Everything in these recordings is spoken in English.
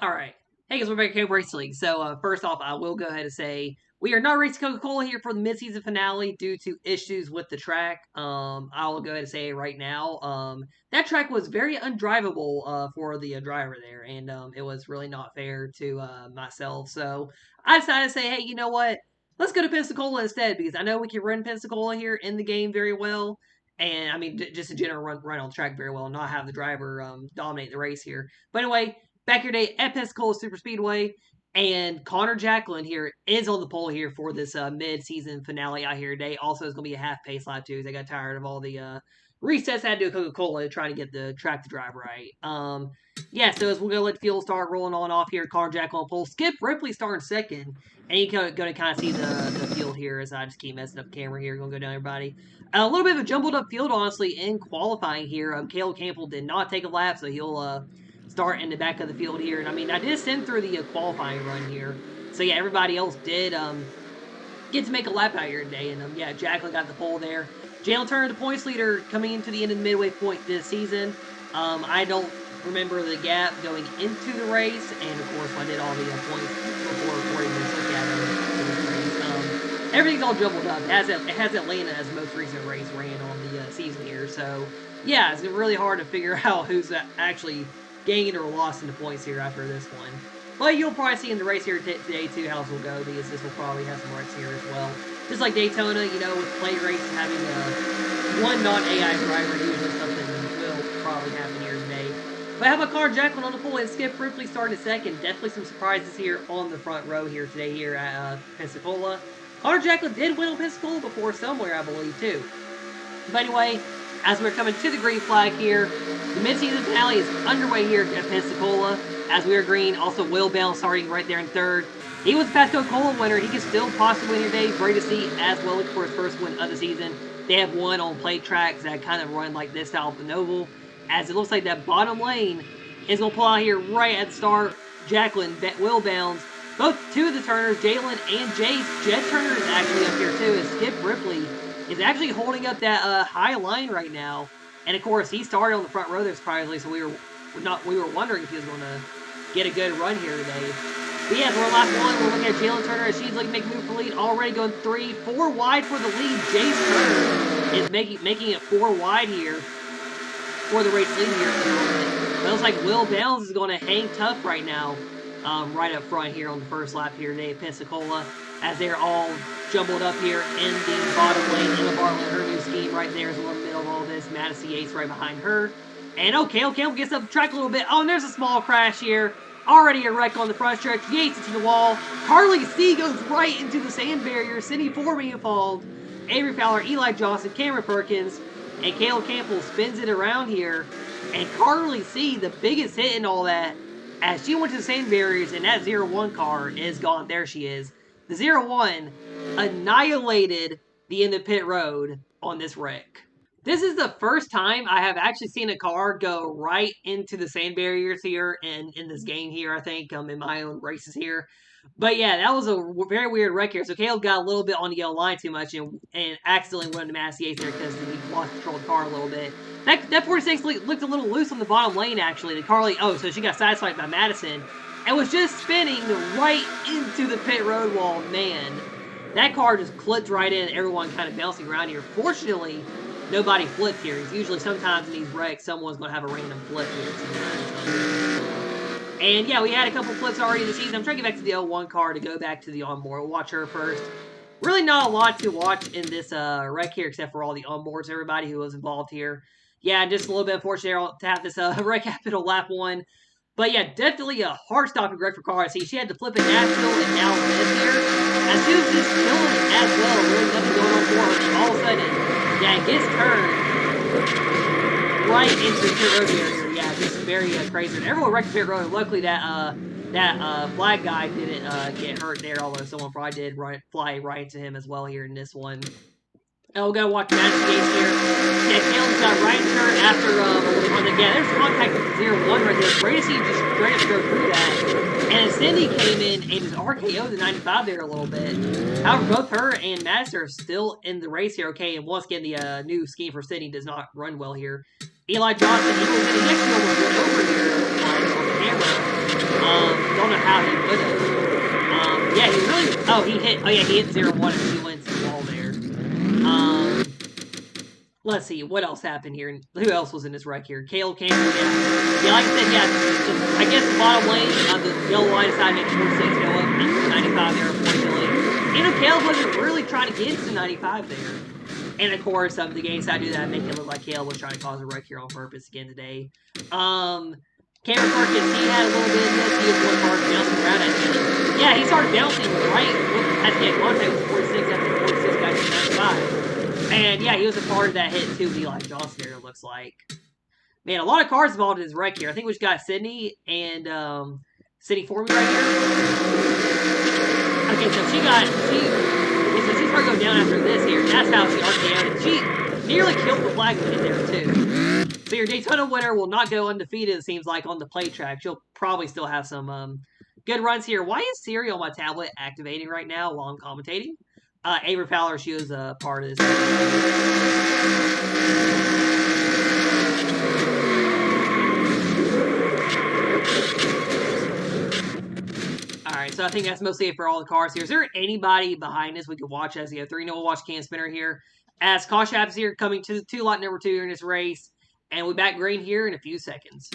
All right. Hey guys, we're back at Race League. So first off, I will go ahead and say we are not racing Coca-Cola here for the midseason finale due to issues with the track. I will go ahead and say it right now. That track was very undrivable for the driver there, and it was really not fair to myself. So I decided to say, hey, you know what? Let's go to Pensacola instead because I know we can run Pensacola here in the game very well. And I mean, just in general, run on the track very well and not have the driver dominate the race here. But anyway, back your day at Pensacola Super Speedway. And Connor Jacklin here is on the pole here for this mid-season finale out here today. Also, it's going to be a half pace lap too, because I got tired of all the resets I had to do at Coca-Cola trying to get the track to drive right. Yeah, so as we're going to let the fuel start rolling on off here, Connor Jacklin on pole. Skip Ripley starting second. And you're going to kind of see the field here as I just keep messing up the camera here. Going to go down, everybody. A little bit of a jumbled up field, honestly, in qualifying here. Caleb Campbell did not take a lap, so he'll start in the back of the field here. And I mean, I did send through the qualifying run here. So yeah, everybody else did get to make a lap out here today. And yeah, Jacklin got the pole there. Jalen Turner, the points leader, coming into the end of the midway point this season. I don't remember the gap going into the race. And of course, I did all the points before recording this look at this race. Everything's all jumbled up. It has Atlanta as the most recent race ran on the season here. So yeah, it's really hard to figure out who's actually gained or lost in the points here after this one. But you'll probably see in the race here today too how this will go because this will probably have some wrecks here as well. Just like Daytona, you know, with plate races having one non-AI driver, usually something will probably happen here today. But how about Connor Jacklin on the pole and Skip Ripley starting second? Definitely some surprises here on the front row here today here at Pensacola. Connor Jacklin did win on Pensacola before somewhere, I believe, too. But anyway, as we're coming to the green flag here, the midseason finale is underway here at Pensacola. As we are green, also Will Bell starting right there in third. He was the past Coca-Cola winner. He can still possibly win your day. Great to see as well. Looking for his first win of the season. They have one on plate tracks that kind of run like this style of an oval. As it looks like that bottom lane is going to pull out here right at the start. Jacklin, Will Bounds, both two of the Turners, Jalen and Jace. Jed Turner is actually up here too. And Skip Ripley is actually holding up that high line right now. And of course, he started on the front row there surprisingly, so we were wondering if he was going to get a good run here today. But yeah, we're on lap one. We're looking at Jalen Turner as she's looking to make a move for lead. Already going 4 wide for the lead. Jace Turner is making it 4 wide here for the race lead here. But it looks like Will Bounds is going to hang tough right now, right up front here on the first lap here today at Pensacola, as they're all jumbled up here in the bottom lane. Emma Bartlett, her new scheme right there is in the middle of all this. Madison Yates right behind her. And Caleb Campbell gets up the track a little bit. Oh, and there's a small crash here. Already a wreck on the front stretch. Yates into the wall. Carly C goes right into the sand barrier. Cindy Ford being involved. Avery Fowler, Eli Johnson, Cameron Perkins, and Caleb Campbell spins it around here. And Carly C, the biggest hit in all that, as she went to the sand barriers, and that 0-1 car is gone. There she is. The 0-1 annihilated the end of pit road on this wreck. This is the first time I have actually seen a car go right into the sand barriers here in this game here, I think, in my own races here. But yeah, that was a very weird wreck here. So Caleb got a little bit on the yellow line too much and accidentally went into Massey Yates there because he lost control of the car a little bit. That 46 looked a little loose on the bottom lane, actually. The Carly, so she got sideswiped by Madison and was just spinning right into the pit road wall. Man, that car just clipped right in, everyone kind of bouncing around here. Fortunately, nobody flipped here. It's usually sometimes in these wrecks, someone's going to have a random flip here. And yeah, we had a couple flips already this season. I'm trying to get back to the 01 car to go back to the onboard. We'll watch her first. Really not a lot to watch in this wreck here except for all the onboards, everybody who was involved here. Yeah, just a little bit unfortunate to have this wreck happen on lap 1. But yeah, definitely a hard-stopping wreck for Carly. See, she had to flip in Nashville and now this here. As soon as this killing as well, really nothing going on for her. And all of a sudden, yeah, it gets turned right into the pit road area. Yeah, this is very crazy. And everyone wrecked the pit road. Luckily, that flag guy didn't get hurt there, although someone probably did fly right into him as well here in this one. Oh, we're going to watch Madison Yates here. Yeah, Caleb's got right turn after, yeah, there's contact with the 0-1 right there. Great to see just straight up go through that. And Cindy came in and just RKO'd the 95 there a little bit. However, both her and Madison are still in the race here, okay? And once again, the new scheme for Cindy does not run well here. Eli Johnson, he was in the next one was over here on the camera. Oh, he hit 0-1 and he went to the wall there. Let's see, what else happened here? Who else was in this wreck here? Caleb Campbell, yeah. Yeah, like I said, yeah, I guess the bottom lane, the yellow line decided to make 46 go up to 95 there, unfortunately. You know, Caleb wasn't really trying to get into 95 there. And of course, the game decided to do that, make it look like Caleb was trying to cause a wreck here on purpose again today. Cameron Perkins, he had a little bit of this. He was one car bouncing around at him. Yeah, he started bouncing right at the end contact with 46 after 46 got to 95. And yeah, he was a part of that hit too, Eli Johnson there, it looks like. Man, a lot of cars involved in this wreck here. I think we just got Sydney and Sydney for me right here. Okay, so she's going to go down after this here. That's how she RKO'd, and she nearly killed the flag in there too. So your Daytona winner will not go undefeated, it seems like, on the play track. She'll probably still have some good runs here. Why is Siri on my tablet activating right now while I'm commentating? Avery Fowler, she was a part of this. Alright, so I think that's mostly it for all the cars here. Is there anybody behind us we could watch as the 3? No, we'll watch Cam Spinner here. As caution happens here, coming to lot number 2 here in this race. And we'll be back green here in a few seconds.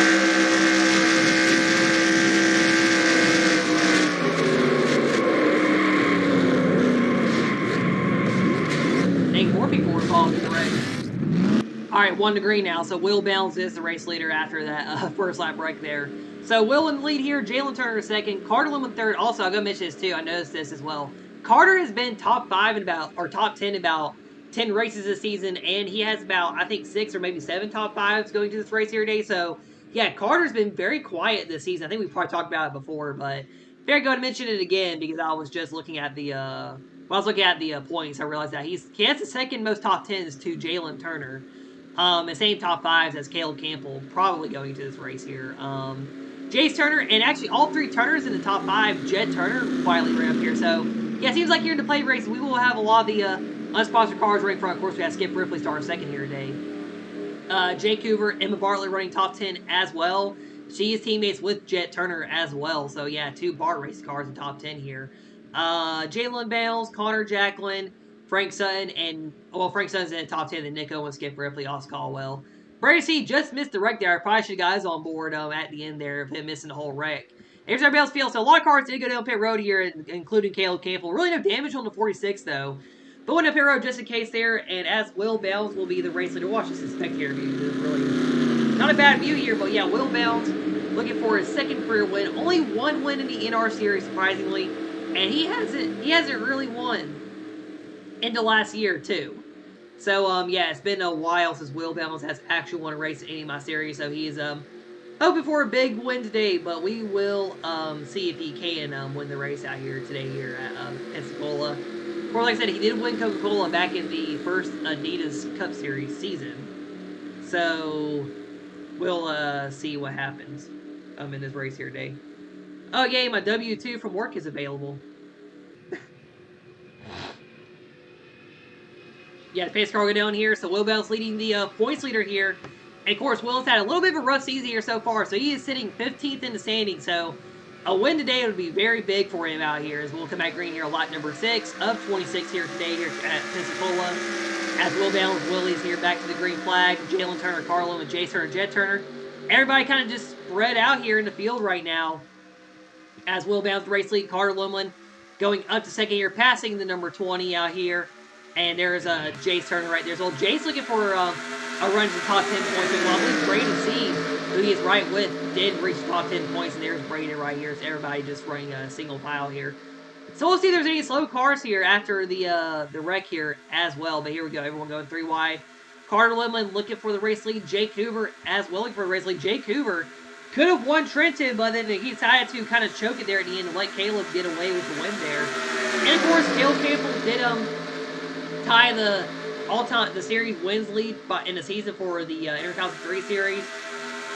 More people were involved in the race. All right, 1 to green now. So Will Bounds is the race leader after that first lap break there. So Will in the lead here. Jalen Turner second. Carter Lim in third. Also, I'm gonna mention this too. I noticed this as well. Carter has been top 5 in top 10 in about 10 races this season, and he has about, I think, 6 or maybe 7 top 5s going to this race here today. So yeah, Carter's been very quiet this season. I think we've probably talked about it before, but fair go to mention it again because I was just looking at the when I was looking at the points, I realized that he has the second most top 10s to Jalen Turner. The same top 5s as Caleb Campbell, probably going to this race here. Jace Turner, and actually all 3 Turners in the top 5. Jed Turner quietly right up here. So, yeah, it seems like here in the play race, we will have a lot of the unsponsored cars right in front. Of course, we have Skip Ripley starting second here today. Jake Hoover, Emma Bartlett running top 10 as well. She is teammates with Jet Turner as well. So, yeah, 2 bar race cars in top 10 here. Jalen Bales, Connor Jacqueline, Frank Sutton, and, well, Frank Sutton's in the top 10, then Nico and Skip Ripley, Austin Caldwell. Brady C just missed the wreck there. I probably should have got guys on board at the end there of him missing the whole wreck. Here's everybody else feels. So a lot of cars did go down pit road here, including Caleb Campbell. Really no damage on the 46, though. But went up pit road just in case there, and as Will Bales will be the race leader. Watch this spectator view. This is really not a bad view here, but yeah, Will Bales looking for his second career win. Only 1 win in the NR series, surprisingly. And he hasn't really won into last year, too. So, yeah, it's been a while since Will Bales has actually won a race in any of my series. So he's hoping for a big win today, but we will see if he can win the race out here today here at Pensacola. Of course, like I said, he did win Coca-Cola back in the first Adidas Cup Series season. So we'll see what happens in this race here today. Oh, yay, my W-2 from work is available. Yeah, the pace car will go down here, so Will Bell's leading the points leader here. And, of course, Will's had a little bit of a rough season here so far, so he is sitting 15th in the standing. So a win today would be very big for him out here as we'll come back green here, lot number 6 of 26 here today here at Pensacola. As Will Bell's Willie's here back to the green flag. Jalen Turner, Carlo, and Jace Turner, and Jet Turner. Everybody kind of just spread out here in the field right now. As Will Bounds the race lead, Carter Lumlin going up to second here, passing the number 20 out here. And there's Jace Turner right there. So Jace looking for a run to the top 10 points. And well, I believe Braden C, who he is right with, did reach the top 10 points. And there's Braden right here. So everybody just running a single file here. So we'll see if there's any slow cars here after the wreck here as well. But here we go. Everyone going 3 wide. Carter Lumlin looking for the race lead. Jake Hoover as well looking for the race lead. Jake Hoover could have won Trenton, but then he decided to kind of choke it there at the end and let Caleb get away with the win there. And of course, Caleb Campbell did tie the series wins lead in the season for the NR2003 series.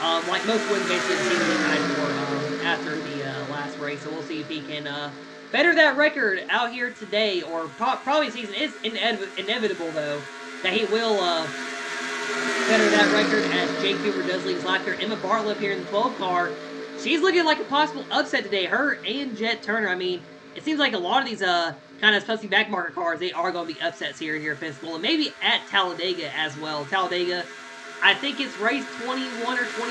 Like most wins basically the season he tied for after the last race. So we'll see if he can better that record out here today, or probably the season is inevitable though that he will better that record as Jake Hoover does lead his lap here. Emma Bartlett here in the 12 car. She's looking like a possible upset today. Her and Jet Turner. I mean, it seems like a lot of these kind of pussy backmarker cars, they are going to be upsets here at Pensacola, maybe at Talladega as well. Talladega, I think it's race 21 or 22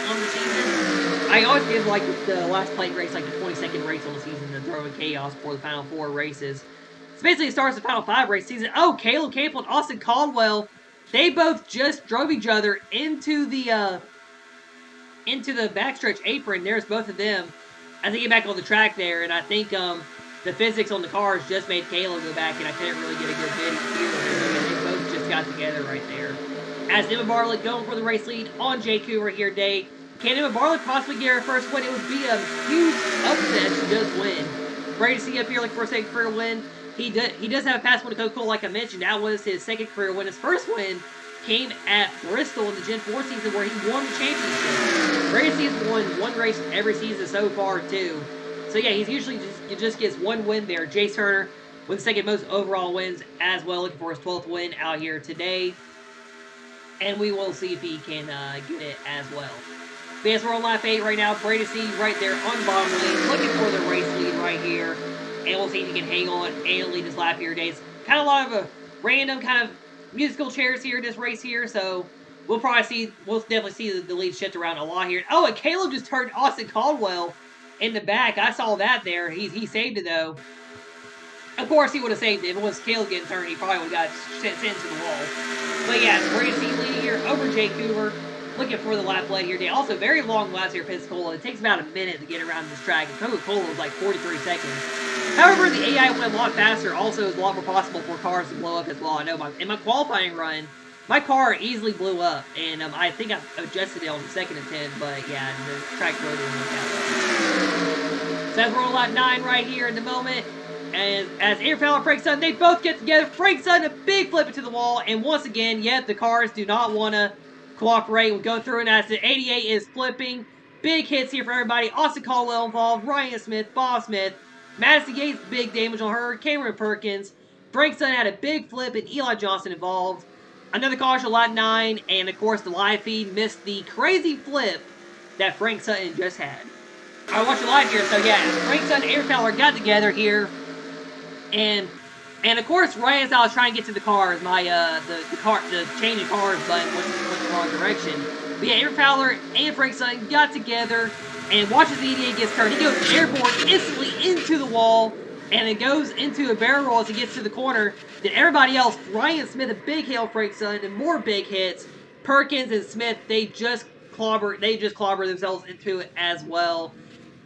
on the season. I always give like the last plate race, like the 22nd race on the season, to throw in chaos for the final 4 races. So basically, it starts the final 5 race season. Oh, Caleb Campbell and Austin Caldwell, they both just drove each other into the backstretch apron. There's both of them as they get back on the track there, and I think the physics on the cars just made Caleb go back, and I couldn't really get a good video here. They both just got together right there. As Emma Bartlett going for the race lead on Jay Coover here today. Can Emma Bartlett possibly get her first win? It would be a huge upset to just win. Brady C up here like for a second career win. He does have a fast one to Coca-Cola, like I mentioned. That was his second career win. His first win came at Bristol in the Gen 4 season where he won the championship. Brady C has won 1 race every season so far, too. So, yeah, he's usually just gets 1 win there. Jace Turner with the second most overall wins as well, looking for his 12th win out here today. And we will see if he can get it as well. But yes, we're on lap 8 right now. Brady C right there on bottom lane, looking for the race lead right here. And we'll see if he can hang on and lead his lap here today. It's kind of a lot of a random kind of musical chairs here in this race here, so we'll definitely see the lead shift around a lot here. Oh, and Caleb just turned Austin Caldwell in the back. I saw that there. He saved it, though. Of course, he would have saved it. If it was Caleb getting turned, he probably would have got sent to the wall. But yeah, Brady C leading here over Jay Coover. Looking for the lap lead here today. Also, very long laps here at Pensacola. It takes about a minute to get around this track. And Coca-Cola was like 43 seconds. However, the AI went a lot faster. Also, it's a lot more possible for cars to blow up as well. I know in my qualifying run, my car easily blew up. And I think I adjusted it on the second attempt. But yeah, the track really didn't work out. So as we're on lap 9 right here in the moment. And as Aaron Fowler and Frank Sutton, they both get together. Frank Sutton, a big flip into the wall. And once again, yet the cars do not want to cooperate. We'll go through, and as the 88 is flipping, big hits here for everybody. Austin Caldwell involved, Ryan Smith, Bob Smith, Madison Gates, big damage on her, Cameron Perkins, Frank Sutton had a big flip, and Eli Johnson involved. Another caution, lot 9, and of course the live feed missed the crazy flip that Frank Sutton just had. I watched it live here, so yeah, Frank Sutton and Aaron Fowler got together here, and of course, right as I was trying to get to the cars, my the changing cars button went the wrong direction. But yeah, Aaron Fowler and Frank Sutton got together, and watches the 88 gets turned. He goes airborne instantly into the wall, and it goes into a barrel roll as he gets to the corner. Then everybody else, Ryan Smith, a big hit on Frank Sutton, and more big hits. Perkins and Smith, they just clobber themselves into it as well.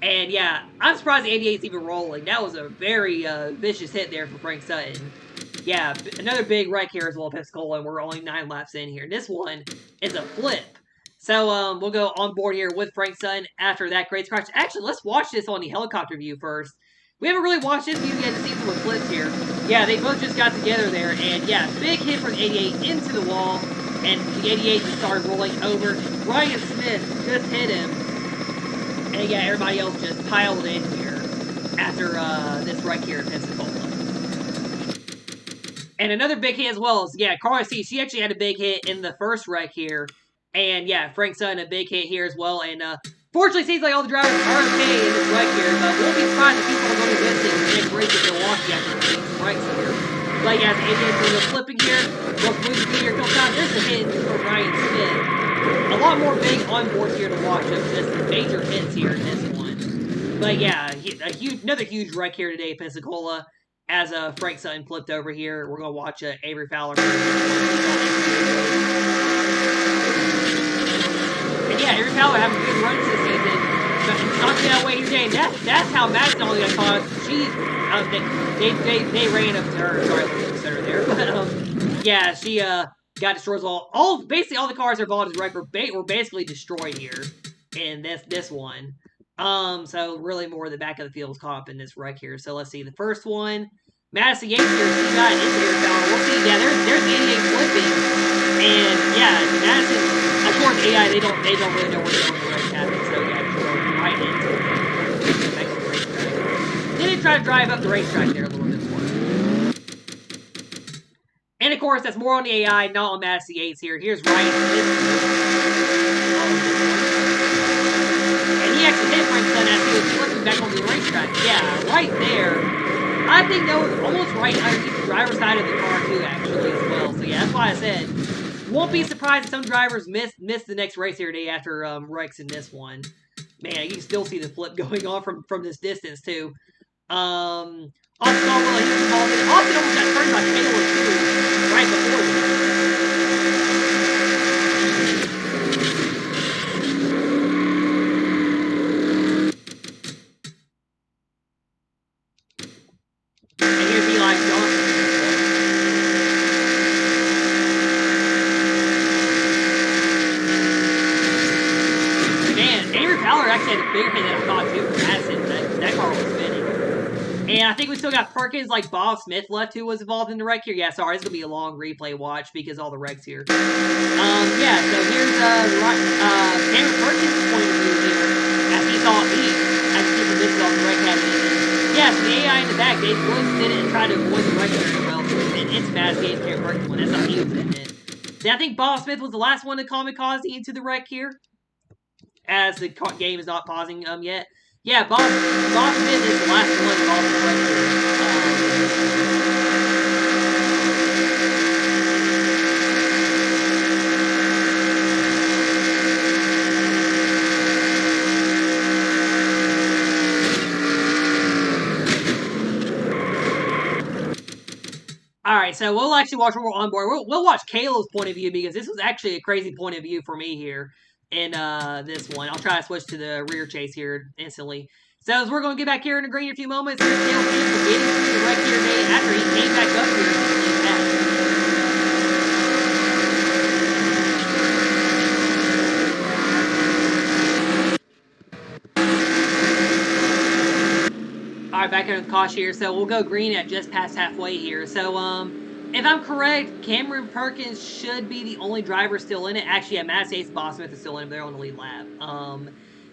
And yeah, I'm surprised the 88's even rolling. That was a very vicious hit there for Frank Sutton. Yeah, another big wreck here as well, Pensacola, and we're only 9 laps in here. This one is a flip. So we'll go on board here with Frank Sutton after that great crash. Actually, let's watch this on the helicopter view first. We haven't really watched this view yet to see some of the flips here. Yeah, they both just got together there, and yeah, big hit from the 88 into the wall, and the 88 just started rolling over. Ryan Smith just hit him. And yeah, everybody else just piled in here after this wreck here at Pensacola. And another big hit as well is, yeah, Carla C. She actually had a big hit in the first wreck here. And yeah, Frank Sutton, a big hit here as well. And fortunately, it seems like all the drivers are okay in this wreck here. But we'll be surprised if people are going to be missing the next race in Milwaukee after these wrecks here. But yeah, the 88 is a flipping here. We'll move the here a couple times. There's a hit from Ryan Smith. A lot more big on boards here to watch of just major hits here in this one. But yeah, another huge wreck here today at Pensacola as Frank Sutton flipped over here. We're going to watch Avery Fowler. And yeah, Avery Fowler having good runs this season. Not that way today. That's how Madison only got caught. They ran up to her. Sorry, I looked at her there. But yeah, she got destroyed. Basically all the cars are involved in this wreck were basically destroyed here in this one. So really more of the back of the field was caught up in this wreck here. So let's see. The first one, Madison Yates here, she got into here. We'll see. Yeah, there's the 88 flipping. And yeah, Madison, of course AI, they don't really know where the wreck happened. So yeah, just going right into it. Back to the racetrack. Then they try to drive up the racetrack there a little bit more. And of course, that's more on the AI, not on Madison Yates here. Here's Ryan Smith. And he actually hit Frank Sutton as he was flipping coming back onto the racetrack. Yeah, right there. I think that was almost right underneath the driver's side of the car too, actually, as well. So yeah, that's why I said won't be surprised if some drivers miss the next race here today after wrecks in this one. Man, you can still see the flip going on from this distance too. Austin Caldwell, he was involved in it. Austin almost got turned by Taylor too, right before this. And here's Eli Johnson. Man, Avery Fowler actually had a bigger hit than I thought too from Madison. That car was spinning. And I think we still got Perkins, like Bob Smith left, who was involved in the wreck here. Yeah, sorry, it's gonna be a long replay watch because all the wrecks here. Yeah, so here's Cameron Perkins' point of view here, as he saw as people missed off the wreck happening. Yeah, so the AI in the back, Dave Woods did it and tried to avoid the wreck very well. And it's Madison and Cameron Perkins one. That's how he was in it. See, I think Bob Smith was the last one to kamikaze into the wreck here, as the game is not pausing yet. Yeah, Bob Smith is the last one involved in the wreck here. Alright, so we'll actually watch one more on board. We'll watch Caleb's point of view because this was actually a crazy point of view for me here in this one. I'll try to switch to the rear chase here instantly. So as we're going to get back here in the green in a few moments, here's Caleb Campbell getting through the wreck here today after he came back up here and passed. Alright, back in the caution here. So we'll go green at just past halfway here. So, if I'm correct, Cameron Perkins should be the only driver still in it. Actually, yeah, Matt States, Bob Smith is still in it. They're on the lead lap.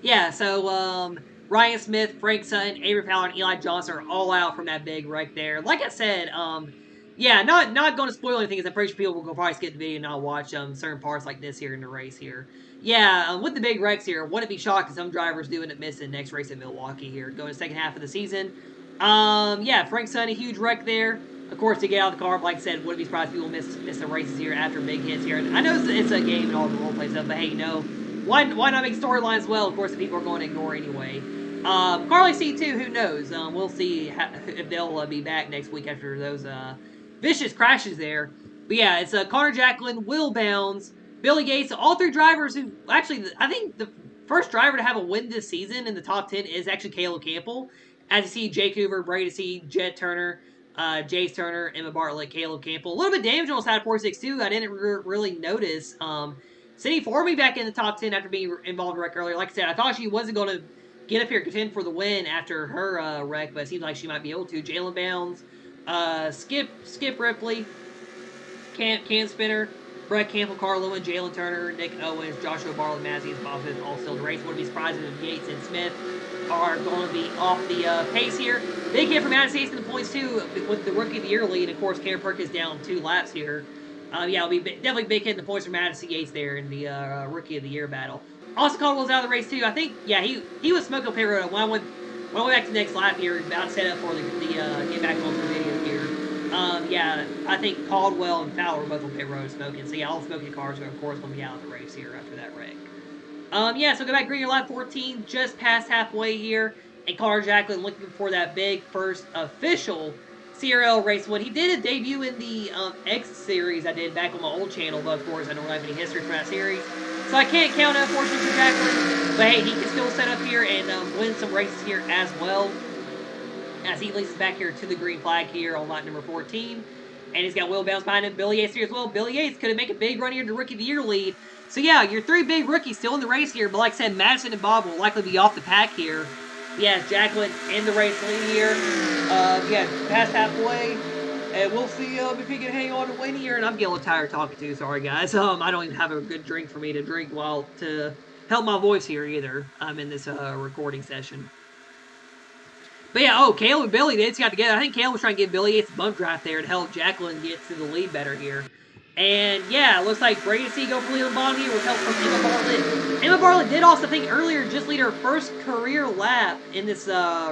Yeah, so, Ryan Smith, Frank Sutton, Avery Fowler, and Eli Johnson are all out from that big wreck there. Like I said, yeah, not going to spoil anything, because I'm pretty sure people will probably skip the video and not watch certain parts like this here in the race here. Yeah, with the big wrecks here, wouldn't be shocked if some drivers do end up missing the next race in Milwaukee here, going to the second half of the season. Yeah, Frank Sutton, a huge wreck there. Of course, to get out of the car, like I said, wouldn't be surprised if people miss the races here after big hits here. And I know it's a game and all the roleplay stuff, but hey, you know, why not make storylines well? Of course, the people are going to ignore anyway. Carly C2, who knows? We'll see if they'll be back next week after those vicious crashes there. But yeah, it's Connor Jacqueline, Will Bounds, Billy Gates, all three drivers who actually, I think the first driver to have a win this season in the top 10 is actually Caleb Campbell. As you see, Jake Hoover, Brady C, Jed Turner, Jace Turner, Emma Bartlett, Caleb Campbell. A little bit damage on the side of 462. I didn't really notice. Cindy Formby back in the top 10 after being involved in a wreck earlier. Like I said, I thought she wasn't going to get up here and contend for the win after her wreck, but it seems like she might be able to. Jalen Bounds, Skip Ripley, Cam Spinner, Brett Campbell, Carl Lewin, Jalen Turner, Nick Owens, Joshua Barley, Mazzy, and Bob Smith all still in the race. Wouldn't be surprised if Yates and Smith are going to be off the pace here. Big hit from Madison States in the points too with the Rookie of the Year lead. Of course, Cameron Perkins down 2 laps here. Yeah, it'll be definitely big hit in the points from Madison Yates there in the Rookie of the Year battle. Austin Caldwell's out of the race too. I think, yeah, he was smoking pit road. When I went back to the next lap here, about set up for the get back on the video here. Yeah, I think Caldwell and Fowler both on pit road smoking. So yeah, all smoking cars are of course going to be out of the race here after that wreck. Yeah, so go back green, your lap 14, just past halfway here. And Connor Jacqueline looking for that big first official CRL race win. He did a debut in the X series I did back on my old channel, but of course I don't have any history from that series. So I can't count out, unfortunately, for Jacqueline. But hey, he can still set up here and win some races here as well. As he leads us back here to the green flag here on lap number 14. And he's got Will Bounce behind him. Billy Yates here as well. Billy Yates could make a big run here to Rookie of the Year lead. So yeah, your 3 big rookies still in the race here. But like I said, Madison and Bob will likely be off the pack here. Yeah, Jacqueline in the race lead here. Yeah, past halfway. And we'll see if he can hang on to win here. And I'm getting a little tired talking to you. Sorry, guys. I don't even have a good drink for me to drink while to help my voice here either. I'm in this recording session. But yeah, Caleb and Billy, they just got together. I think Caleb was trying to get Billy Yates a bump draft there to help Jacqueline get to the lead better here. And yeah, it looks like great to see go for lead on the bottom here with help from Emma Bartlett. Emma Bartlett did also, I think earlier, just lead her first career lap in this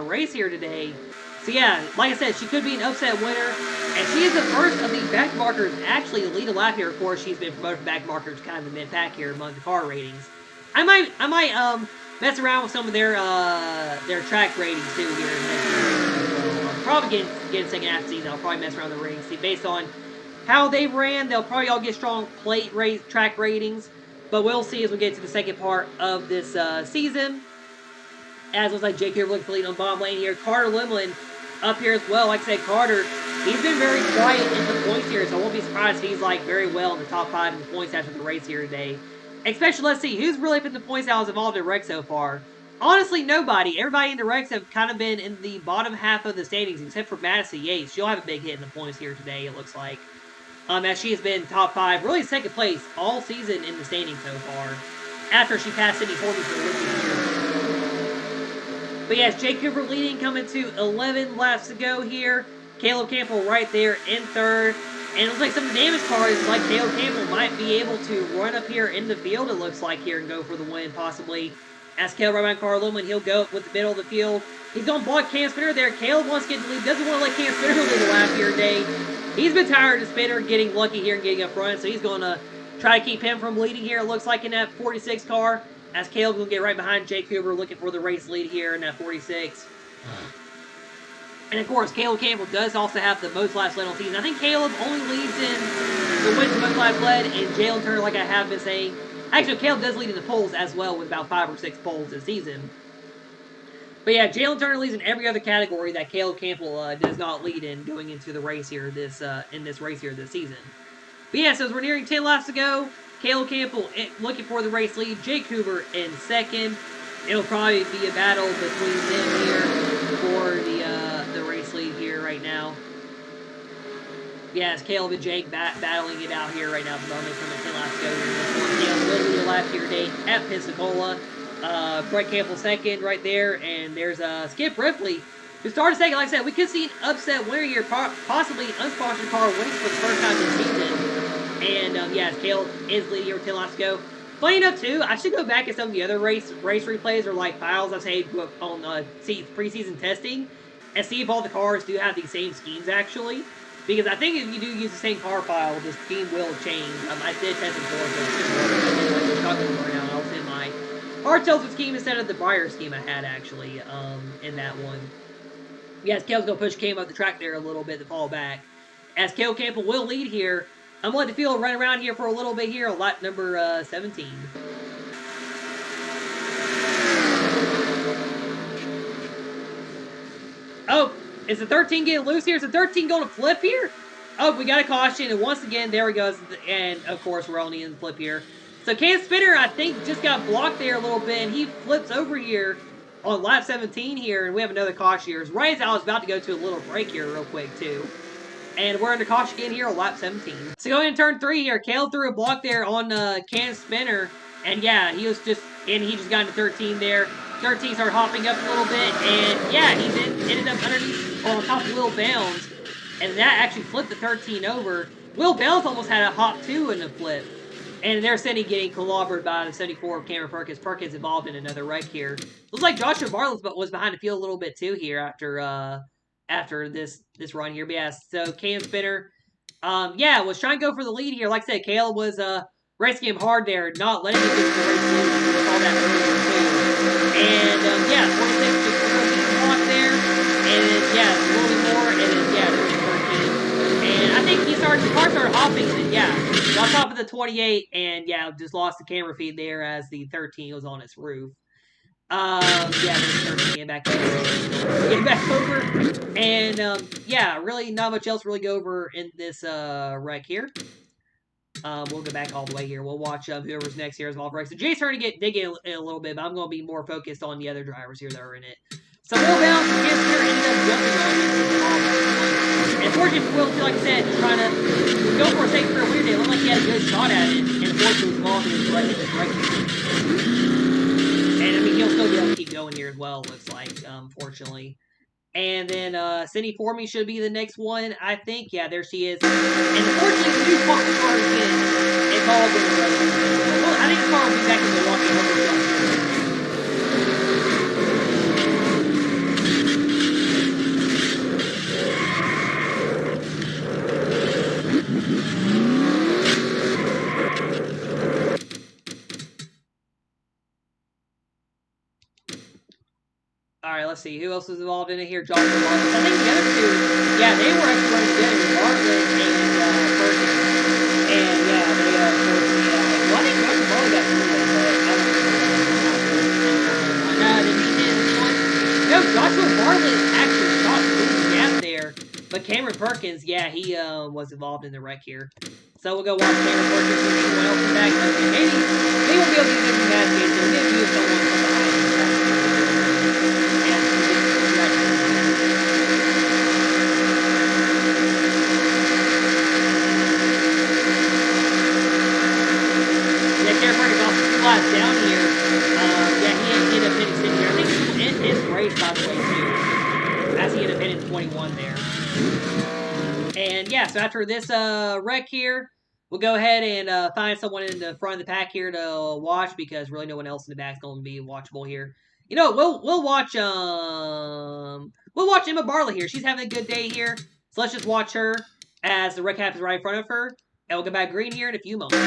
race here today. So yeah, like I said, she could be an upset winner. And she is the first of the back markers actually to lead a lap here. Of course, she's been promoted from back markers kind of the mid-pack here among the car ratings. I might mess around with some of their track ratings too here in the next year. Probably getting second half of the season. I'll probably mess around the ratings. See, based on how they ran, they'll probably all get strong track ratings. But we'll see as we get to the second part of this season. As looks like Jake here looking for lead on bottom lane here. Carter Limlin up here as well. Like I said, Carter, he's been very quiet in the points here, so I won't be surprised if he's like very well in the top 5 in the points after the race here today. Especially, let's see, who's really put the points out as involved in wreck so far? Honestly, nobody. Everybody in the wrecks have kind of been in the bottom half of the standings, except for Madison Yates. She'll have a big hit in the points here today, it looks like. As she has been top 5, really second place all season in the standings so far. After she passed Sydney Horton for the rookie year. But yes, Jake Cooper leading, coming to 11 laps to go here. Caleb Campbell right there in third. And it looks like some damage cars, like Caleb Campbell, might be able to run up here in the field, it looks like, here and go for the win, possibly. As Caleb right behind Carl Lumen, he'll go with the middle of the field. He's going to block Cam Spinner there. Caleb wants to get the lead. Doesn't want to let Cam Spinner lead the lap here today. He's been tired of Spinner getting lucky here and getting up front, so he's going to try to keep him from leading here, it looks like, in that 46 car. As Caleb will get right behind Jake Cooper, looking for the race lead here in that 46. And of course, Caleb Campbell does also have the most laps led on season. I think Caleb only leads in the wins most laps led, and Jalen Turner, like I have been saying. Actually, Caleb does lead in the polls as well with about 5 or 6 polls this season. But yeah, Jalen Turner leads in every other category that Caleb Campbell does not lead in going into the race here in this race here this season. But yeah, so as we're nearing 10 laps to go, Caleb Campbell looking for the race lead. Jake Cooper in second. It'll probably be a battle between them here for the race lead here right now. Yeah, it's Caleb and Jake battling it out here right now at the moment from the 10 laps to go here. Caleb will lead a lap here today at Pensacola. Brett Campbell second right there, and there's Skip Ripley who started second. Like I said, we could see an upset winner here, possibly an unsponsored car winning for the first time this season. And yeah, Caleb is leading here with 10 laps to go. Funny enough, too, I should go back at some of the other race replays or like files I've saved on preseason testing and see if all the cars do have these same schemes actually. Because I think if you do use the same car file, the scheme will change. I did test it before, so it should work. Like shotgun burnout, I was in my hard Telford scheme instead of the Breyer scheme I had actually in that one. Yes, Caleb's going to push Cam up the track there a little bit to fall back. As Caleb Campbell will lead here. I'm going to let the field run around here for a little bit here on lap number 17. Oh, is the 13 getting loose here? Is the 13 going to flip here? Oh, we got a caution, and once again, there he goes. And, of course, we're only in the flip here. So Cam Spinner, I think, just got blocked there a little bit, and he flips over here on lap 17 here, and we have another caution here. Right as I was about to go to a little break here real quick, too. And we're under caution again here on lap 17. So going into turn 3 here, Caleb threw a block there on Cam Spinner. And yeah, he just got into 13 there. 13 started hopping up a little bit. And yeah, he ended up underneath on top of Will Bounds. And that actually flipped the 13 over. Will Bounds almost had a hop too in the flip. And there's Cindy getting clobbered by the 74 of Cameron Perkins. Perkins involved in another wreck here. Looks like Joshua Bartlett was behind the field a little bit too here after this run here. But yeah, so Cam Spinner, yeah, was trying to go for the lead here. Like I said, Caleb was racing him hard there, not letting him get to the race lead. We saw that earlier too. And yeah, 46 just a little block there, and then yeah, a little bit more, and then yeah, there's the 13. And I think the car started hopping, and yeah, got top of the 28, and yeah, just lost the camera feed there as the 13 was on its roof. Yeah, getting back over, and yeah, really not much else really go over in this wreck here. We'll go back all the way here. We'll watch whoever's next here as well. So Jay's trying to dig in a little bit, but I'm going to be more focused on the other drivers here that are in it. So Will Bounds against here ended up jumping on it. And fortunately, Will, like I said, trying to go for a safe career day. It looked like he had a good shot at it, and unfortunately, was long and was right in this wreck. And I mean, he'll still be able to keep going here as well, looks like, fortunately. And then Cindy Formey should be the next one, I think. Yeah, there she is. And unfortunately, the new car has been involved in the rest. Well, I think the car will be back in Milwaukee. All right, let's see. Who else was involved in it here? Joshua Bartlett. I think the other two, yeah, they were actually running together. Bartlett and Perkins. And yeah, they unfortunately, well, I think Joshua Bartlett got through it, but I don't know. Did he hit this one? No, Joshua Bartlett actually shot through the gap there. But Cameron Perkins, yeah, he was involved in the wreck here. So we'll go watch Cameron Perkins and anyone else back. Okay, maybe they won't be able to get the match game. So maybe if someone from behind him. Down here, yeah, he ended up hitting Cindy here. I think he ended his race, by the way, too, as he ended up hitting 21 there. And yeah, so after this wreck here, we'll go ahead and find someone in the front of the pack here to watch, because really no one else in the back is going to be watchable here. You know, we'll watch Emma Bartlett here. She's having a good day here, so let's just watch her as the wreck happens right in front of her, and we'll go back green here in a few moments.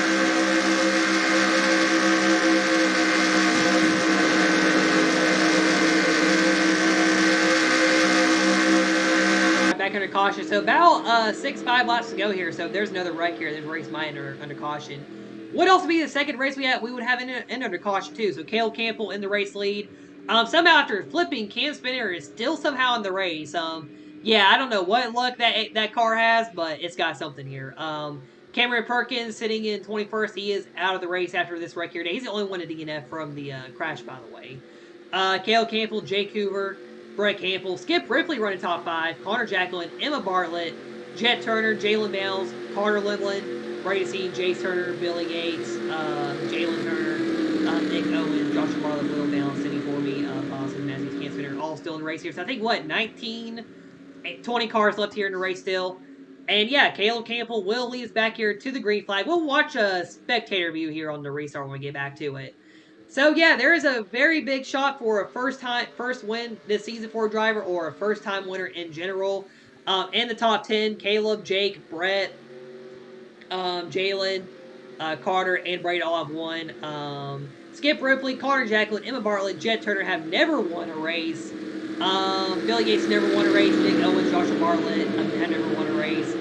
Back under caution. So about 6-5 laps to go here. So there's another wreck here. There's race mine under caution. Would also be the second race we would have in under caution too. So Caleb Campbell in the race lead. Somehow after flipping, Cam Spinner is still somehow in the race. Yeah, I don't know what luck that car has, but it's got something here. Cameron Perkins sitting in 21st. He is out of the race after this wreck here today. He's the only one to DNF from the crash, by the way. Caleb Campbell, Jake Hoover, Brett Campbell, Skip Ripley running top 5, Connor Jacqueline, Emma Bartlett, Jet Turner, Jalen Bales, Carter Livlin, Brady Sean, Jace Turner, Billy Gates, Jalen Turner, Nick Owens, Joshua Bartlett, Will Bales, Cindy Formey, Boston, Matthews, Cam Spinner, all still in the race here. So I think, 20 cars left here in the race still. And yeah, Caleb Campbell will lead us back here to the green flag. We'll watch a spectator view here on the restart when we get back to it. So yeah, there is a very big shot for a first win this season for a driver, or a first-time winner in general. In the top 10, Caleb, Jake, Brett, Jalen, Carter, and Brady all have won. Skip Ripley, Connor Jacqueline, Emma Bartlett, Jet Turner have never won a race. Billy Gates never won a race. Nick Owens, Joshua Bartlett have never won a race.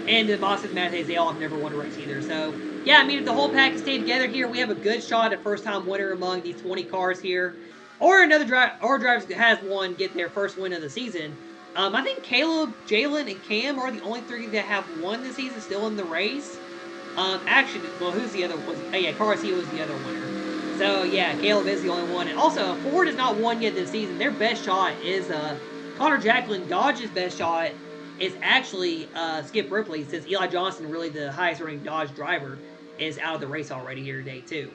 And the Boston Matthews, they all have never won a race either. So yeah, I mean, if the whole pack stayed together here, we have a good shot at first-time winner among these 20 cars here. Or another driver has won, get their first win of the season. I think Caleb, Jalen, and Cam are the only 3 that have won this season still in the race. Actually, well, who's the other one? Oh, yeah, Garcia was the other winner. So, yeah, Caleb is the only one. And also, Ford has not won yet this season. Their best shot is Connor Jacqueline. Dodge's best shot is actually Skip Ripley, since Eli Johnson, really the highest-ranked Dodge driver, is out of the race already here today, too.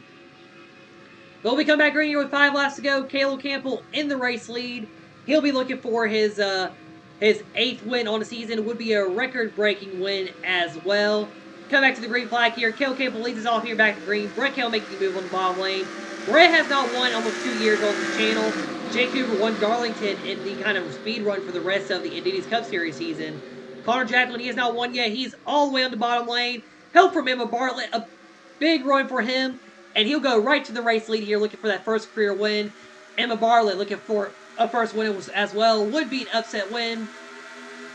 But we come back green here with 5 laps to go. Caleb Campbell in the race lead. He'll be looking for his 8th win on the season. It would be a record-breaking win as well. Come back to the green flag here. Caleb Campbell leads us off here back to green. Brett Campbell making the move on the bottom lane. Brett has not won almost 2 years on this channel. Jake Hoover won Darlington in the kind of speed run for the rest of the Indiana's Cup Series season. Connor Jacqueline, he has not won yet. He's all the way on the bottom lane. Help from Emma Bartlett. A big run for him. And he'll go right to the race lead here, looking for that first career win. Emma Bartlett looking for a first win as well. Would be an upset win.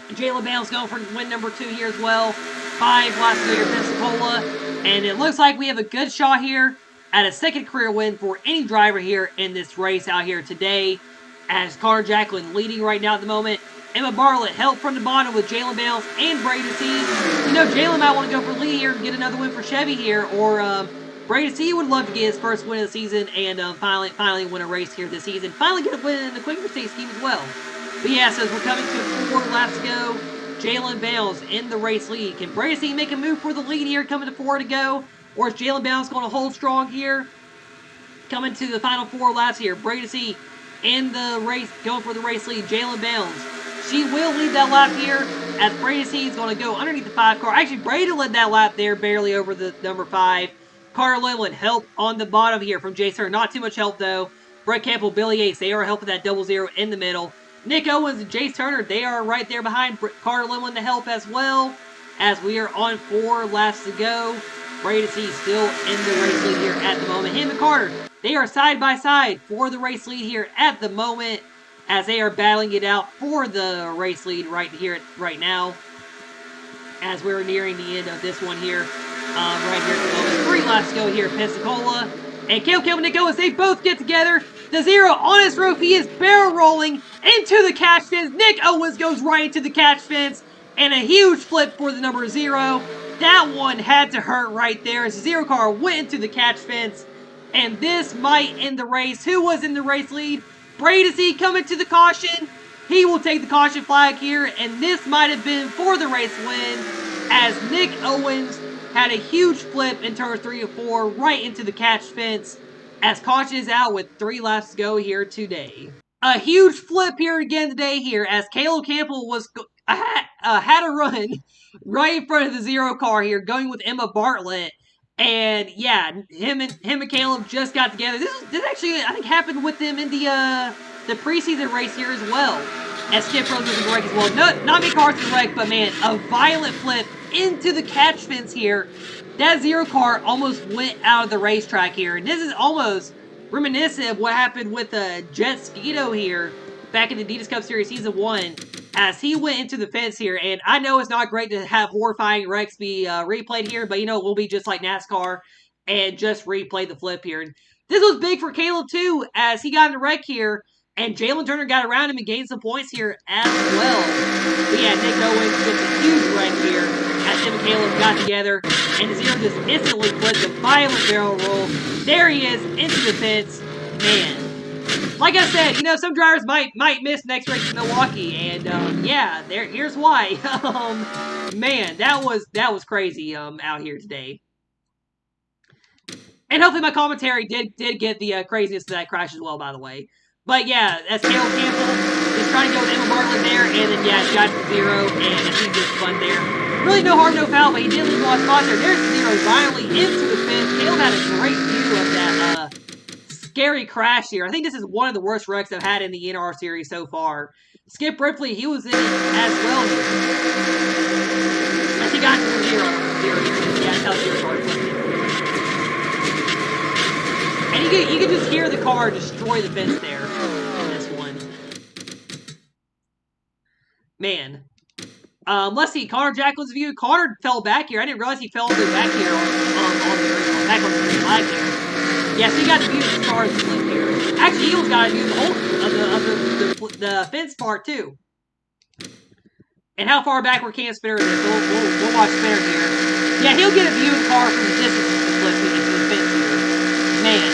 Jalen Bales going for win number 2 here as well. 5 laps to go here, Pensacola. And it looks like we have a good shot here at a second career win for any driver here in this race out here today. As Connor Jacqueline leading right now at the moment. Emma Bartlett helped from the bottom with Jalen Bales and Brady C. You know, Jalen might want to go for lead here and get another win for Chevy here. Or Brady C would love to get his first win of the season and finally win a race here this season. Finally get a win in the Quick State scheme as well. But yeah, so as we're coming to 4 laps to go, Jalen Bales in the race lead. Can Brady C make a move for the lead here coming to 4 to go? Or is Jalen Bales going to hold strong here? Coming to the final 4 laps here. Brady C in the race, going for the race lead. Jalen Bales She will lead that lap here as Brady is going to go underneath the 5 car. Actually, Brady led that lap there, barely over the number 5. Carter Lindland help on the bottom here from Jay Turner. Not too much help, though. Brett Campbell, Billy Yates, they are helping that 0-0 in the middle. Nick Owens and Jace Turner, they are right there behind Carter Lindland to help as well. As we are on 4 laps to go. Brady still in the race lead here at the moment. Him and Carter, they are side by side for the race lead here at the moment, as they are battling it out for the race lead right now, as we're nearing the end of this one here, right here at the moment. 3 laps to go here at Pensacola, and Caleb and Nick Owens, they both get together. The 0 on his roof, he is barrel rolling into the catch fence. Nick Owens goes right into the catch fence, and a huge flip for the number 0. That one had to hurt right there as the 0 car went into the catch fence, and this might end the race. Who was in the race lead? Brady coming to the caution. He will take the caution flag here, and this might have been for the race win, as Nick Owens had a huge flip in turns 3 and 4 right into the catch fence, as caution is out with 3 laps to go here today. A huge flip here again today here, as Caleb Campbell had a run right in front of the 0 car here, going with Emma Bartlett. And yeah, him and Caleb just got together. This actually, I think, happened with them in the preseason race here as well. As Skip Rose was in the wreck as well. No, not many cars in the wreck, but man, a violent flip into the catch fence here. That 0 car almost went out of the racetrack here. And this is almost reminiscent of what happened with Jet Skeeto here back in the Adidas Cup Series Season 1. As he went into the fence here, and I know it's not great to have horrifying wrecks be replayed here, but we'll be just like NASCAR and just replay the flip here. And this was big for Caleb too, as he got in a wreck here, and Jalen Turner got around him and gained some points here as well. But yeah, Nick Owens with a huge wreck here, as him and Caleb got together, and the 0 just instantly flipped a violent barrel roll. There he is, into the fence. Man. Like I said, some drivers might miss next race in Milwaukee, and yeah, here's why. Man, that was crazy out here today. And hopefully my commentary did get the craziness of that crash as well, by the way. But yeah, that's Caleb Campbell is trying to go with Emma Bartlett there, and then yeah, got the 0, and he just spun there. Really no harm, no foul, but he did lose a lot of spots there. There's the 0 violently into the fence. Caleb had a great view of that scary crash here. I think this is one of the worst wrecks I've had in the NR series so far. Skip Ripley, he was in it as well here. As he got to the 0. Yeah, that's how 0 car flipped. And you can just hear the car destroy the fence there in this one. Man. Let's see, Connor Jacqueline's view. Connor fell back here. I didn't realize he fell back here back on the green flag here. Yeah, so you got to view the cars flip here. Actually, Eagles got to view the whole of the fence part too. And how far back were Cam Spinner is. So we'll watch Spinner here. Yeah, he'll get a view of the car from the distance of the flip into the fence here. Man,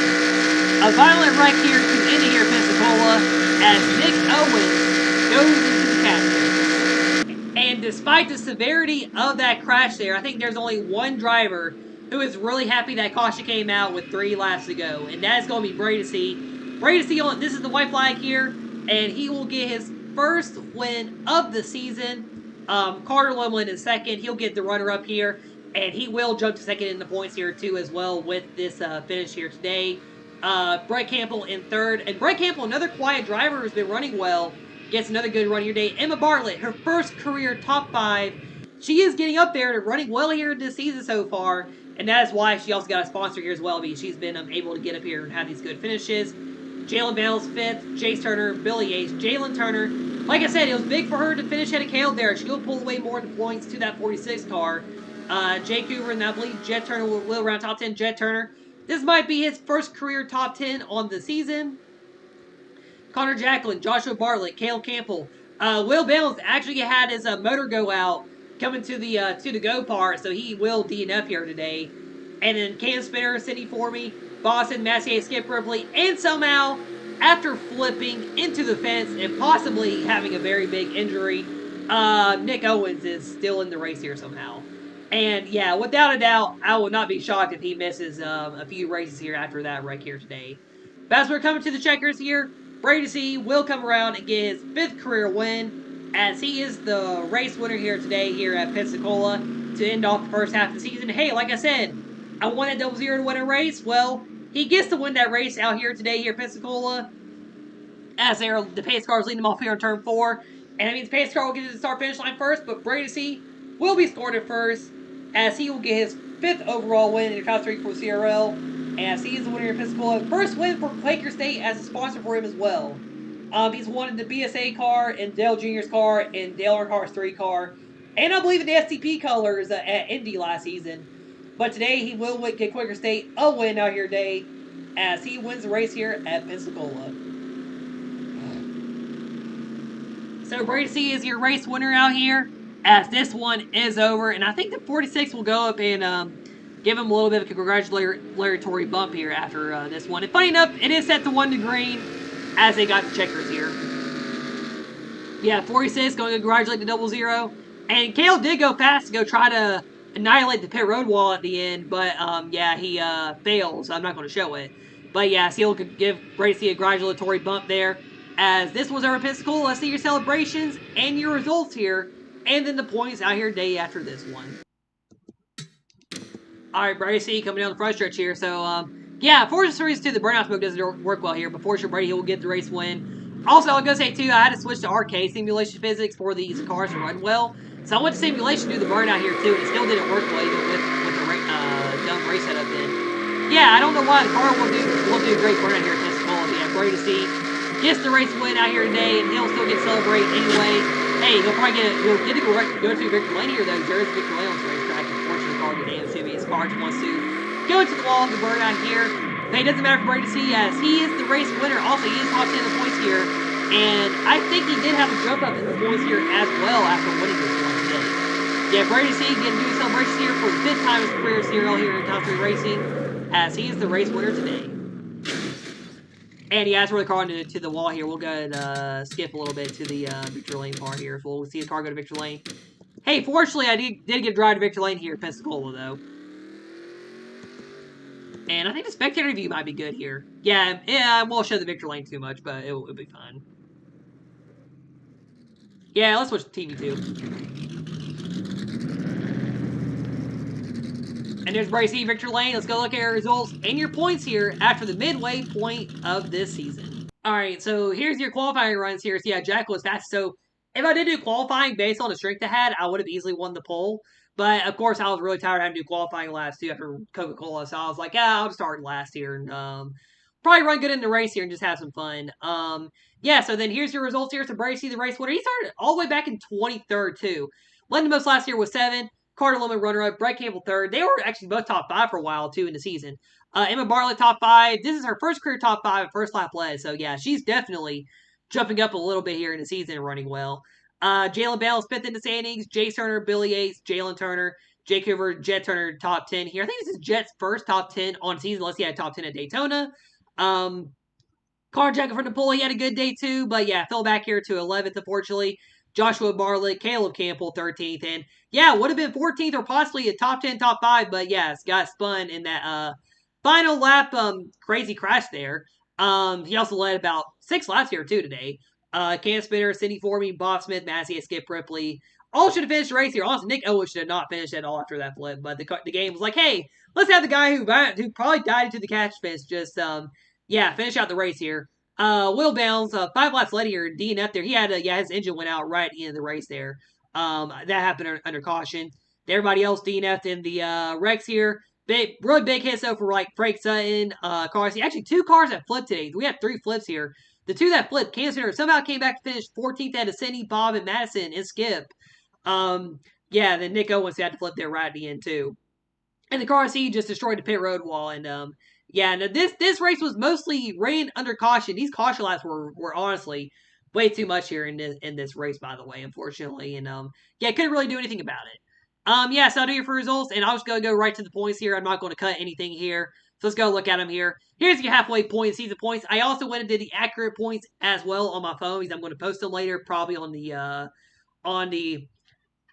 a violent wreck here to end here at Pensacola as Nick Owens goes into the catch fence. And despite the severity of that crash there, I think there's only one driver who is really happy that caution came out with 3 laps to go, and that is going to be Brady. This is the white flag here, and he will get his first win of the season. Carter Lindland in second. He'll get the runner-up here, and he will jump to second in the points here too as well with this finish here today. Brett Campbell in third, and Brett Campbell, another quiet driver who's been running well, gets another good run here today. Emma Bartlett, her first career top 5. She is getting up there and running well here this season so far. And that is why she also got a sponsor here as well, because she's been able to get up here and have these good finishes. Jalen Bell's 5th, Jace Turner, Billy Yates, Jalen Turner. Like I said, it was big for her to finish ahead of Caleb there. She'll pull away more of the points to that 46 car. Jake Hoover, and I believe Jet Turner will round top 10. Jet Turner. This might be his first career top 10 on the season. Connor Jacqueline, Joshua Bartlett, Caleb Campbell. Will Bales actually had his motor go out coming to the go part, so he will DNF here today. And then Cam Spinner, Cindy Formey, Boston, Massier, Skip Ripley, and somehow, after flipping into the fence and possibly having a very big injury, Nick Owens is still in the race here somehow. And yeah, without a doubt, I will not be shocked if he misses a few races here after that wreck here today. But as we're coming to the checkers here, Brady will come around and get his 5th career win. as he is the race winner here today here at Pensacola to end off the first half of the season. Hey, like I said, I wanted 0-0 to win a race. Well, he gets to win that race out here today here at Pensacola as the pace car is leading him off here on turn 4. And that means the pace car will get to the start finish line first, but Brady will be scored at first as he will get his 5th overall win in the top 3 for CRL. As he is the winner of Pensacola. First win for Quaker State as a sponsor for him as well. He's won the BSA car and Dale Jr.'s car and Dale Earnhardt's 3 car. And I believe in the STP colors at Indy last season. But today he will get Quaker State a win out here today as he wins the race here at Pensacola. So Brady is your race winner out here as this one is over. And I think the 46 will go up and give him a little bit of a congratulatory bump here after this one. And funny enough, it is set to 1 to green as they got the checkers here. Yeah, 46 going to congratulate the 0-0. And Kale did go fast to go try to annihilate the pit road wall at the end. But, yeah, he fails. I'm not going to show it. But, yeah, Seal could give Brady a congratulatory bump there. As this was our Pensacola, let's see your celebrations and your results here. And then the points out here day after this one. Alright, Brady coming down the front stretch here. So, yeah, Forza Series 2, the burnout smoke doesn't work well here. But fortunately, Brady will get the race win. Also, I was going to say, too, I had to switch to arcade simulation physics for these cars to run well. So I went to simulation to do the burnout here, too. And it still didn't work well, even with the dumb race setup in. Yeah, I don't know why the car will do a great burnout here at Pensacola. But yeah, Brady gets the race win out here today, and he'll still get to celebrate anyway. Hey, he'll probably get to go to Victor Lane here, though. There's Victor Lane on the racetrack. Unfortunately, the car get damaged to me. His car just wants to go into the wall of the burnout here. But it doesn't matter for Brady as he is the race winner. Also, he is top 10 in the points here. And I think he did have a jump up in the points here as well after winning this one today. Yeah, Brady getting to do celebrations here for the 5th time in his career serial here in Top 3 Racing as he is the race winner today. And he has to the car to the wall here. We'll go and skip a little bit to the Victor Lane part here. So we'll see the car go to Victor Lane. Hey, fortunately, I did get a drive to Victor Lane here at Pensacola, though. And I think the spectator view might be good here. Yeah, I won't show the Victor Lane too much, but it'll be fine. Yeah, let's switch to TV too. And there's Brady Victor Lane. Let's go look at your results and your points here after the midway point of this season. Alright, so here's your qualifying runs here. So yeah, Jack was fast. So if I did do qualifying based on the strength I had, I would have easily won the pole. But, of course, I was really tired of having to do qualifying last, too, after Coca-Cola. So I was like, yeah, I'll just start last here. And probably run good in the race here and just have some fun. Yeah, so then here's your results here. So Brady, the race winner. He started all the way back in 23rd, too. Led the most last year was 7. Carter Lemon runner-up. Brett Campbell 3rd. They were actually both top 5 for a while, too, in the season. Emma Bartlett top 5. This is her first career top 5 first lap led. So, yeah, she's definitely jumping up a little bit here in the season and running well. Jalen Bell is 5th in the standings. Jace Turner, Billy Yates, Jalen Turner, Jake Hoover, Jet Turner, top 10 here. I think this is Jet's first top 10 on season, unless he had top 10 at Daytona. Carjacker from the pole, he had a good day too, but yeah, fell back here to 11th, unfortunately. Joshua Bartlett, Caleb Campbell, 13th, and yeah, would have been 14th or possibly a top 10, top 5, but yeah, it's got spun in that final lap crazy crash there. He also led about 6 laps here too today. Cam Spitter, Cindy Formey, Bob Smith, Massey, Skip Ripley. All should have finished the race here. Honestly, Nick Owens should have not finished at all after that flip. But the game was like, hey, let's have the guy who probably died into the catch fence just, finish out the race here. Will Bounds, 5 laps later here, DNF there. He had, his engine went out right at the end of the race there. That happened under caution. Everybody else DNF'd in the wrecks here. Really big hits though for like Frank Sutton, cars. Actually, 2 cars that flipped today. We had 3 flips here. The 2 that flipped, Cam Center somehow came back to finish 14th at Cindy, Bob, and Madison, and Skip. Then Nick Owens had to flip there right at the end, too. And the car C just destroyed the pit road wall. And, this race was mostly ran under caution. These caution laps were honestly way too much here in this race, by the way, unfortunately. And, couldn't really do anything about it. So I'll do your results, and I'll just go right to the points here. I'm not going to cut anything here. So let's go look at them here. Here's your halfway point, season points. I also went and did the accurate points as well on my phone. I'm going to post them later, probably on the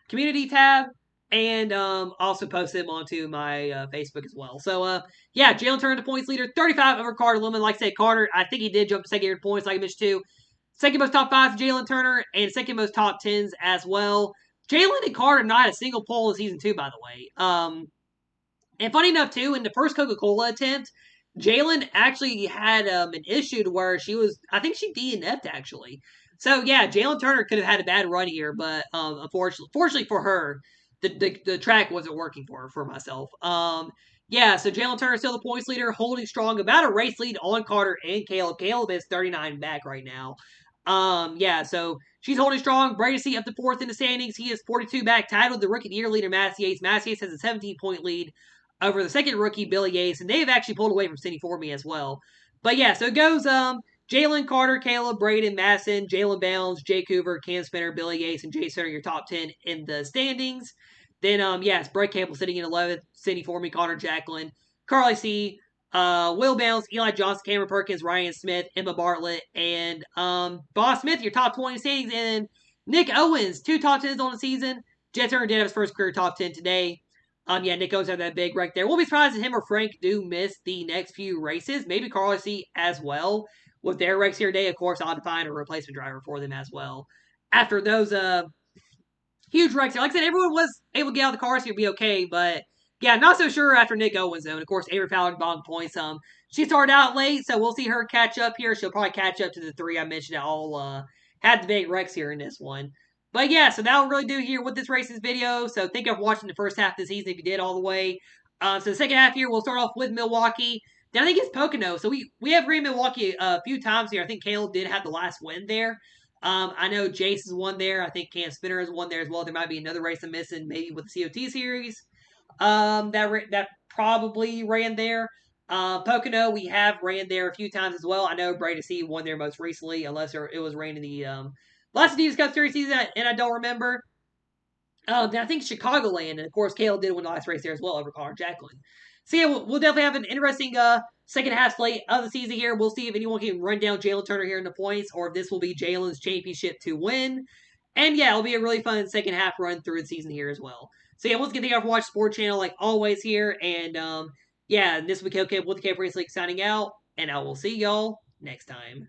community tab, and also post them onto my Facebook as well. So, Jalen Turner, the points leader, 35 over Carter Lemon. Like I said, Carter, I think he did jump to second year points, like I mentioned too. Second most top fives, Jalen Turner, and second most top tens as well. Jalen and Carter not a single pole in season 2, by the way. And funny enough, too, in the first Coca-Cola attempt, Jalen actually had an issue to where I think she DNF'd actually. So yeah, Jalen Turner could have had a bad run here, but fortunately for her, the track wasn't working for her, for myself. Yeah, so Jalen Turner still the points leader, holding strong, about a race lead on Carter and Caleb. Caleb is 39 back right now. Yeah, so she's holding strong. Brady's up to fourth in the standings. He is 42 back, tied with the rookie of the year leader, Macias. Macias has a 17-point lead over the second rookie, Billy Yates, and they've actually pulled away from Cindy Formie as well. But yeah, so it goes Jalen, Carter, Caleb, Braden, Masson, Jalen Bounds, Jake Hoover, Cam Spinner, Billy Yates, and Jay Center, your top 10 in the standings. Then, it's Brett Campbell sitting in 11th, Cindy Formie, Connor Jacqueline, Carly C., Will Bounds, Eli Johnson, Cameron Perkins, Ryan Smith, Emma Bartlett, and Boss Smith, your top 20 standings, and Nick Owens, 2 top 10s on the season. Jet Turner did have his first career top 10 today. Yeah, Nick Owens had that big right there. We'll be surprised if him or Frank do miss the next few races. Maybe Carly C as well. With their race here today, of course, I'll find a replacement driver for them as well. After those huge wrecks. Like I said, everyone was able to get out of the cars here and be okay, but yeah, not so sure after Nick Owens, though. And of course, Avery Fowler bottom points. She started out late, so we'll see her catch up here. She'll probably catch up to the 3 I mentioned that all had the big wrecks here in this one. But yeah, so that'll really do here with this races video. So thank you for watching the first half of the season if you did all the way. So the second half here, we'll start off with Milwaukee. Then I think it's Pocono. So we have green Milwaukee a few times here. I think Caleb did have the last win there. I know Jace has won there. I think Cam Spinner has won there as well. There might be another race I'm missing, maybe with the COT series. That probably ran there. Pocono, we have ran there a few times as well. I know Brady C won there most recently, unless it was ran in the last Adidas Cup Series season, and I don't remember. Then I think Chicagoland, and of course, Caleb did win the last race there as well over Connor Jacqueline. So yeah, we'll definitely have an interesting second half slate of the season here. We'll see if anyone can run down Jalen Turner here in the points, or if this will be Jalen's championship to win. And yeah, it'll be a really fun second half run through the season here as well. So yeah, once again, thank you for watching Sport Channel like always here. And yeah, this will be Caleb with the Cape Race League signing out, and I will see y'all next time.